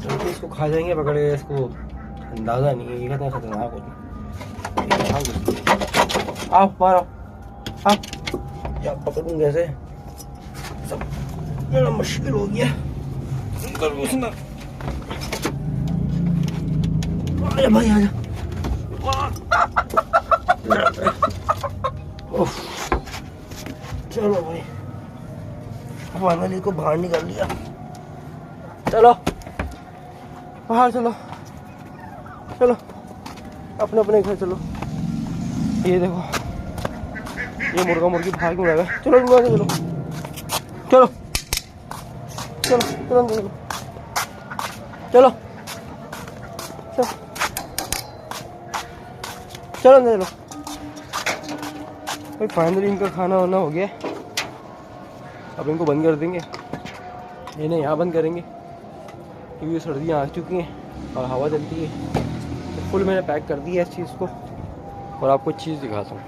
तो इसको खा जाएंगे पकड़ के, इसको अंदाज़ा नहीं है ये कितना खतरनाक होता है। आओ मारो आप, या पकड़ूँ कैसे, सब बड़ा मुश्किल हो गया। अरे भाई आजा, चलो भाई फाइनली को बाहर निकाल लिया। चलो बाहर, चलो चलो अपने अपने घर चलो। ये देखो ये मुर्गा मुर्गी भाग क्यों रहा है, चलो चलो चलो चलो चलो चलो चलो चलो चलो भाई। फाइनली इनका खाना वाना हो गया, अब इनको बंद कर देंगे, इन्हें यहाँ बंद करेंगे क्योंकि सर्दियाँ आ चुकी हैं और हवा चलती है। तो फुल मैंने पैक कर दिया इस चीज़ को। और आपको चीज़ दिखाता हूँ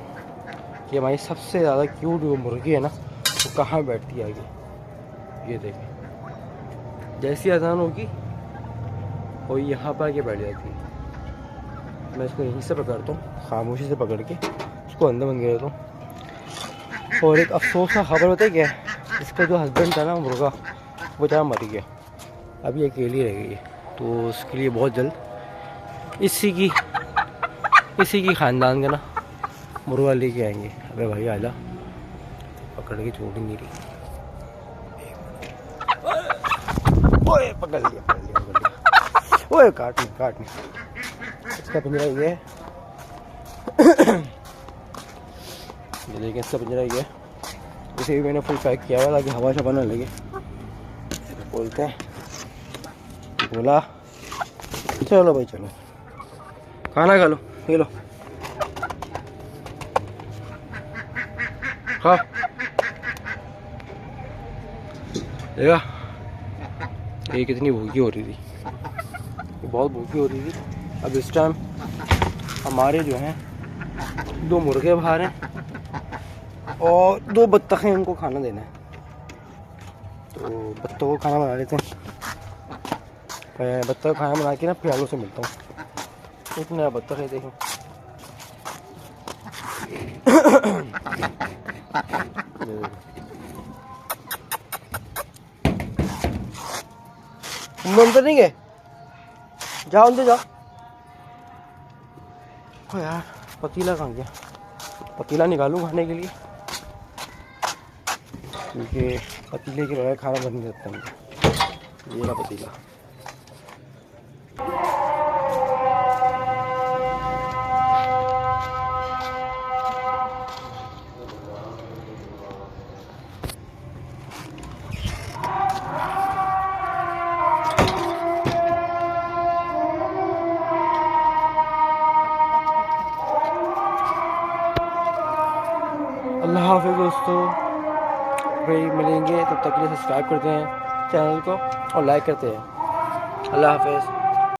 कि हमारी सबसे ज़्यादा क्यूट जो मुर्गी है ना वो कहाँ बैठती है आगे। ये देखें, जैसी अजान होगी वो यहाँ पर आके बैठ जाती है। मैं इसको यहीं से पकड़ता हूँ, खामोशी से पकड़ के उसको अंदर बंद कर देता हूँ। और एक अफसोस का खबर होता है क्या, इसका जो हस्बैंड था ना मुर्गा वो जहाँ मर गया, अभी अकेली रह गई है। तो उसके लिए बहुत जल्द इसी की ख़ानदान का ना मुर्गा लेके आएंगे। अबे भाई आजा, पकड़ के छोड़ नहीं रही। ओए पकड़ लिया ओए काट नहीं इसका पिंजरा ये है। ये देखें इसका पिंजरा ये है, इसे भी मैंने फुल पैक किया हुआ ताकि हवा शवा ना लगे। बोलते हैं बोला चलो भाई चलो खाना खा लो, ये लो खा। देखा ये कितनी भूखी हो रही थी, ये बहुत भूखी हो रही थी। अब इस टाइम हमारे जो हैं 2 मुर्गे बाहर हैं और 2 बत्तखें, उनको खाना देना है। तो बत्तों को खाना बना लेते हैं। मैं बत्तख को खाना बना के ना फिर आलू से मिलता हूँ। एक नया बत्तख है देखो। अंदर नहीं गए, जाओ अंदर जाओ। ओ यार पतीला कहाँ गया, पतीला निकालूं खाने के लिए क्योंकि पतीले के बगैर खाना बन नहीं सकता। ये रहा पतीला। अल्लाह हाफ़िज़ दोस्तों, भाई मिलेंगे तब तक के लिए सब्सक्राइब करते हैं चैनल को और लाइक करते हैं। अल्लाह हाफ़िज़।